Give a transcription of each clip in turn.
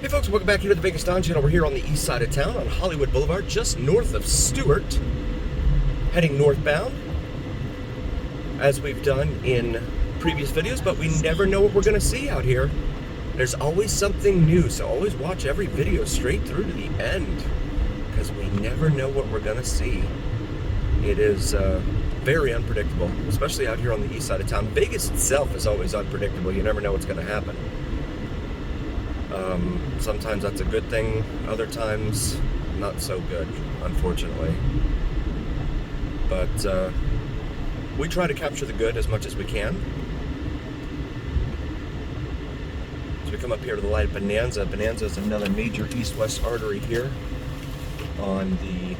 Hey folks, welcome back here to the Vegas Don Channel. We're here on the east side of town on Hollywood Boulevard, just north of Stewart, heading northbound, as we've done in previous videos, but we never know what we're going to see out here. There's always something new, so always watch every video straight through to the end, because we never know what we're going to see. It is very unpredictable, especially out here on the east side of town. Vegas itself is always unpredictable. You never know what's going to happen. Sometimes that's a good thing, other times not so good, unfortunately. But we try to capture the good as much as we can. So we come up here to the light of Bonanza. Bonanza is another major east-west artery here on the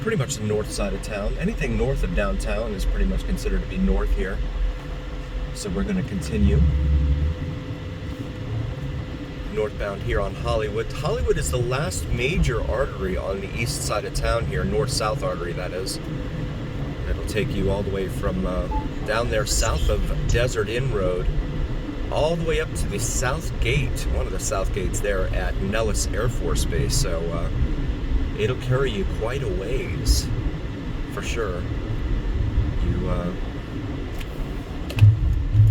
pretty much the north side of town. Anything north of downtown is pretty much considered to be north here. So we're going to continue northbound here on Hollywood. Hollywood is the last major artery on the east side of town here, north-south artery that is. It'll take you all the way from down there south of Desert Inn Road, all the way up to the south gate, one of the south gates there at Nellis Air Force Base. So it'll carry you quite a ways, for sure.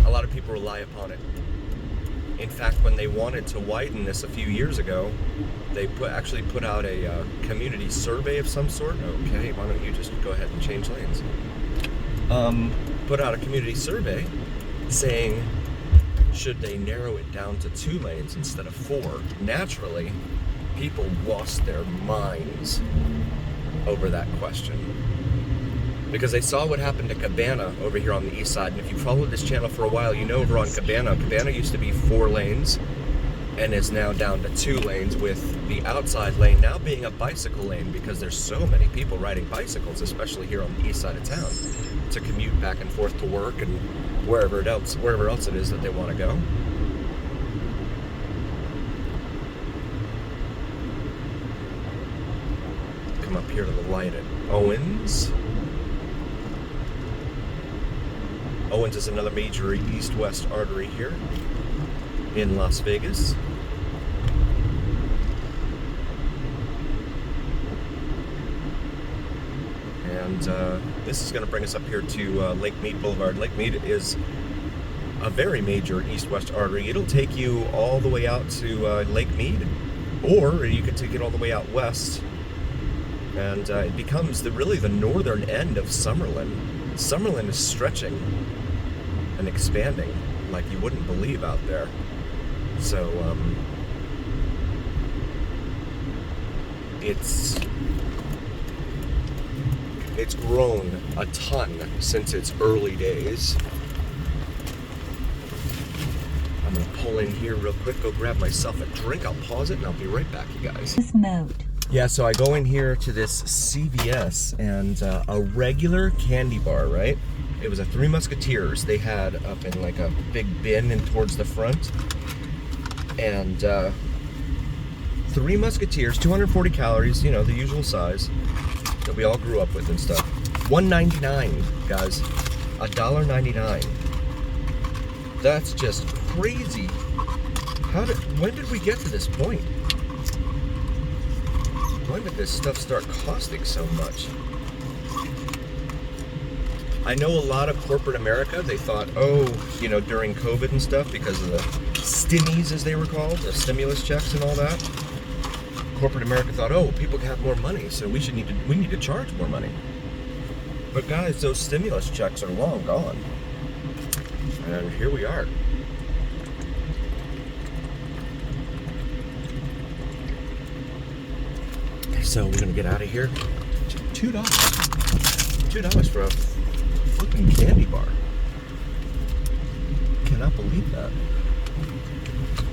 A lot of people rely upon it. In fact, when they wanted to widen this a few years ago, they actually put out a community survey of some sort. Okay, why don't you just go ahead and change lanes? Put out a community survey saying, should they narrow it down to 2 lanes instead of 4? Naturally, people lost their minds over that question, because they saw what happened to Cabana over here on the east side. And if you followed this channel for a while, you know over on Cabana used to be 4 lanes and is now down to 2 lanes, with the outside lane now being a bicycle lane, because there's so many people riding bicycles, especially here on the east side of town, to commute back and forth to work and wherever else it is that they want to go. Come up here to the light at Owens. Owens is another major east-west artery here in Las Vegas. And this is going to bring us up here to Lake Mead Boulevard. Lake Mead is a very major east-west artery. It'll take you all the way out to Lake Mead, or you could take it all the way out west, and it becomes really the northern end of Summerlin. Summerlin is stretching and expanding like you wouldn't believe out there. So it's grown a ton since its early days. I'm gonna pull in here real quick, go grab myself a drink. I'll pause it and I'll be right back, you guys. This mode. Yeah, so I go in here to this CVS, and a regular candy bar, right? It was a 3 Musketeers they had up in like a big bin and towards the front. And 3 Musketeers, 240 calories, you know, the usual size that we all grew up with and stuff. $1.99, guys. $1.99. That's just crazy. When did we get to this point? When did this stuff start costing so much? I know a lot of corporate America, they thought, oh, you know, during COVID and stuff, because of the stimmies, as they were called, the stimulus checks and all that, corporate America thought, oh, people have more money, so we need to charge more money. But guys, those stimulus checks are long gone. And here we are. So we're gonna get out of here. $2. $2 for a flipping candy bar. Cannot believe that.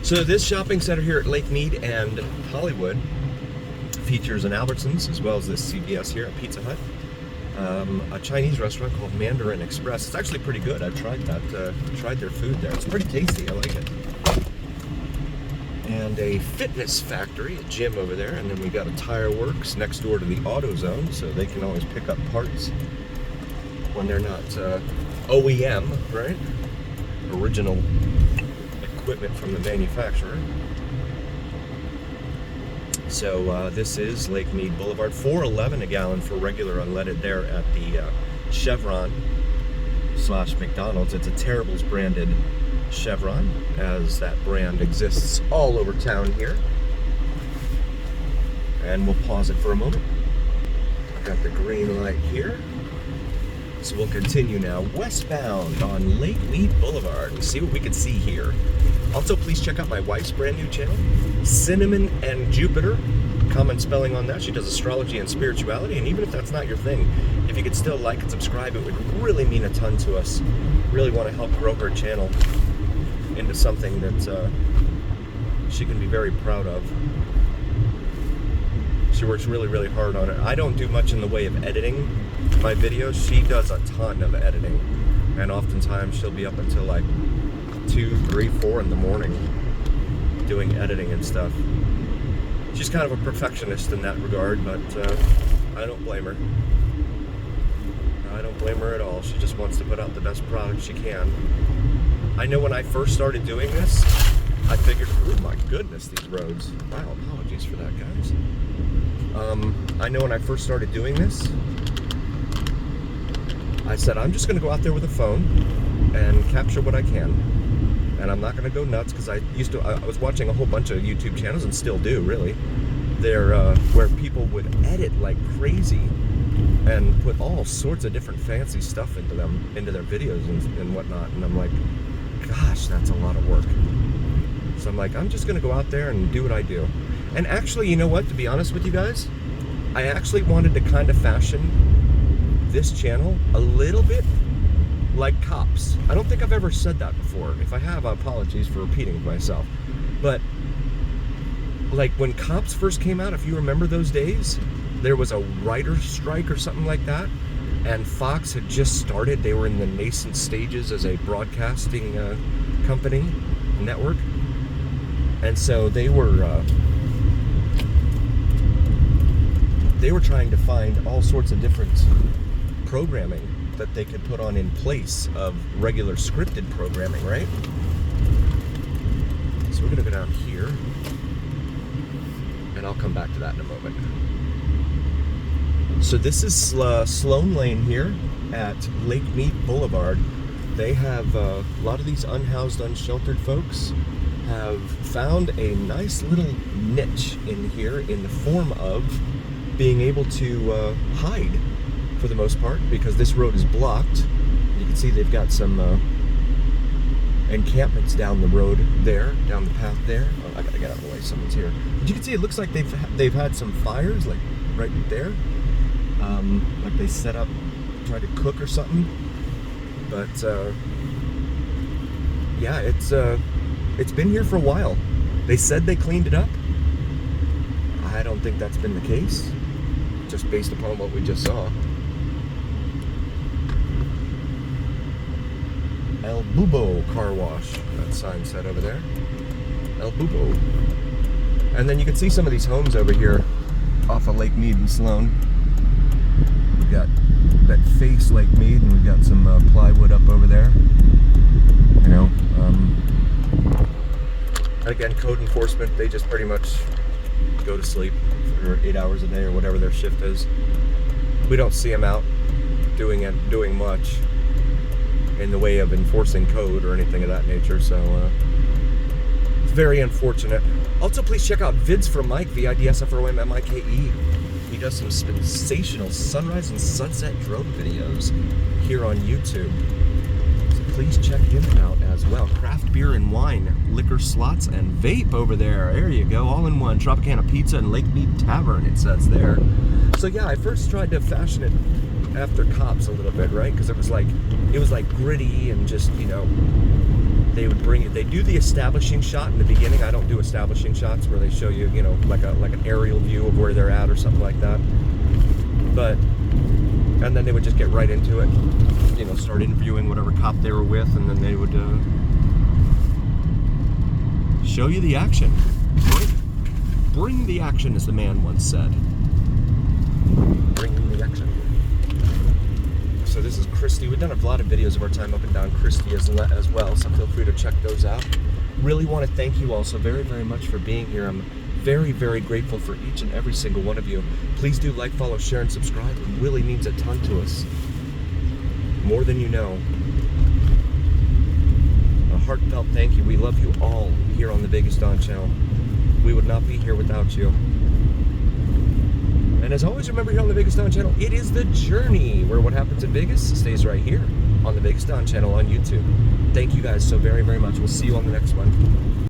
So this shopping center here at Lake Mead and Hollywood features an Albertsons, as well as this CVS here, a Pizza Hut, a Chinese restaurant called Mandarin Express. It's actually pretty good. I've tried that. Tried their food there. It's pretty tasty. I like it. And a fitness factory, a gym over there, and then we got a tire works next door to the AutoZone, so they can always pick up parts when they're not OEM, right? Original equipment from the manufacturer. So this is Lake Mead Boulevard. $4.11 a gallon for regular unleaded there at the Chevron / McDonald's. It's a Terrible's branded Chevron, as that brand exists all over town here. And we'll pause it for a moment. Got the green light here. So we'll continue now westbound on Lake Mead Boulevard and see what we can see here. Also, please check out my wife's brand new channel, Cinnamon and Jupiter. Common spelling on that. She does astrology and spirituality, and even if that's not your thing, if you could still like and subscribe, it would really mean a ton to us. Really want to help grow her channel into something that she can be very proud of. She works really, really hard on it. I don't do much in the way of editing my videos. She does a ton of editing, and oftentimes she'll be up until like 2, 3, 4 in the morning doing editing and stuff. She's kind of a perfectionist in that regard, but I don't blame her. I don't blame her at all. She just wants to put out the best product she can. I know when I first started doing this, I figured, oh my goodness, these roads. Wow, apologies for that, guys. I know when I first started doing this, I said, I'm just going to go out there with a phone and capture what I can. And I'm not going to go nuts, because I was watching a whole bunch of YouTube channels, and still do, really. They're, where people would edit like crazy and put all sorts of different fancy stuff into their videos and whatnot. And I'm like, gosh, that's a lot of work. So I'm like, I'm just going to go out there and do what I do. And actually, you know what, to be honest with you guys, I actually wanted to kind of fashion this channel a little bit like Cops. I don't think I've ever said that before. If I have, apologies for repeating myself. But like when Cops first came out, if you remember those days, there was a writer's strike or something like that, and Fox had just started. They were in the nascent stages as a broadcasting company, network. And so they were trying to find all sorts of different programming that they could put on in place of regular scripted programming, right? So we're gonna go down here, and I'll come back to that in a moment. So this is Sloan Lane here at Lake Mead Boulevard. They have a lot of these unhoused, unsheltered folks have found a nice little niche in here in the form of being able to hide for the most part, because this road is blocked. You can see they've got some encampments down the road there, down the path there. Oh, I gotta get out of the way, someone's here. But you can see it looks like they've had some fires, like right there. Like they set up, tried to cook or something. But yeah, it's been here for a while. They said they cleaned it up. I don't think that's been the case, just based upon what we just saw. El Bubo Car Wash, that sign said over there. El Bubo. And then you can see some of these homes over here off of Lake Mead and Sloan. We've got that face Lake Mead, and we've got some plywood up over there. You know, again, code enforcement, they just pretty much go to sleep for 8 hours a day or whatever their shift is. We don't see them out doing much in the way of enforcing code or anything of that nature, so it's very unfortunate. Also, please check out Vids from Mike, VIDSFROMMIKE. He does some sensational sunrise and sunset drone videos here on YouTube, so please check him out as well. Craft beer and wine, liquor, slots, and vape over there. There you go, all in one. Tropicana Pizza and Lake Mead Tavern, it says there. So yeah, I first tried to fashion it after Cops a little bit, right? Because it was like gritty and just, you know, they would bring it. They do the establishing shot in the beginning. I don't do establishing shots where they show you, you know, like an aerial view of where they're at or something like that. But and then they would just get right into it, you know, start interviewing whatever cop they were with, and then they would show you the action. Bring the action, as the man once said. Bring the action. So this is Christie. We've done a lot of videos of our time up and down Christie as well, so feel free to check those out. Really want to thank you all so very, very much for being here. I'm very, very grateful for each and every single one of you. Please do like, follow, share, and subscribe. It really means a ton to us. More than you know. A heartfelt thank you. We love you all here on the Vegas Don channel. We would not be here without you. And as always, remember here on the Vegas Don channel, it is the journey where what happens in Vegas stays right here on the Vegas Don channel on YouTube. Thank you guys so very, very much. We'll see you on the next one.